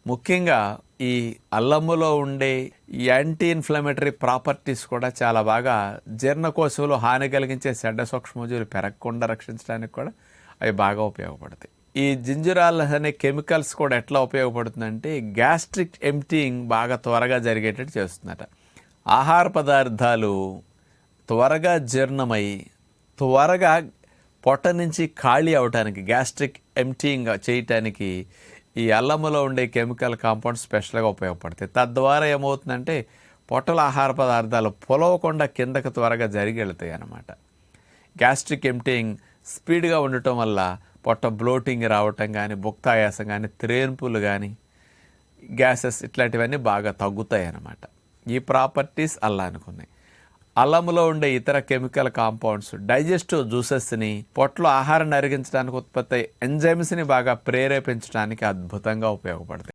ముఖ్యంగా ఈ అల్లములో ఉండే యాంటీ ఇన్ఫ్లమేటరీ ప్రాపర్టీస్ కూడా చాలా బాగా జీర్ణకోశంలో హాని కలిగించే చెడ్డ సూక్ష్మజీవులు పెరగకుండా రక్షించడానికి కూడా అవి బాగా ఉపయోగపడతాయి. ఈ జింజరాల్ అనే కెమికల్స్ కూడా ఎట్లా ఉపయోగపడుతుందంటే గ్యాస్ట్రిక్ ఎంప్టీయింగ్ బాగా త్వరగా జరిగేటట్టు చేస్తుందట. ఆహార పదార్థాలు త్వరగా జీర్ణమై త్వరగా పొట్ట నుంచి ఖాళీ అవటానికి, గ్యాస్ట్రిక్ ఎంప్టీయింగ్ చేయటానికి ఈ అల్లములో ఉండే కెమికల్ కాంపౌండ్స్ స్పెషల్గా ఉపయోగపడతాయి. తద్వారా ఏమవుతుందంటే పొట్టల ఆహార పదార్థాలు పొలవకుండా కిందకు త్వరగా జరిగి వెళ్తాయి అన్నమాట. గ్యాస్ట్రిక్ ఎంప్టీయింగ్ స్పీడ్గా ఉండటం వల్ల పొట్ట బ్లోటింగ్ రావటం కానీ, భుక్తాయాసం కానీ, త్రేన్పులు కానీ, గ్యాసెస్ ఇట్లాంటివన్నీ బాగా తగ్గుతాయి అన్నమాట. ఈ ప్రాపర్టీస్ అల్లానికి ఉన్నాయి. అల్లంలో ఉండే ఇతర కెమికల్ కాంపౌండ్స్ డైజెస్టివ్ జ్యూసెస్ని, పొట్టలో ఆహారాన్ని అరిగించడానికి ఉత్పత్తి ఎంజైమ్స్ని బాగా ప్రేరేపించడానికి అద్భుతంగా ఉపయోగపడతాయి.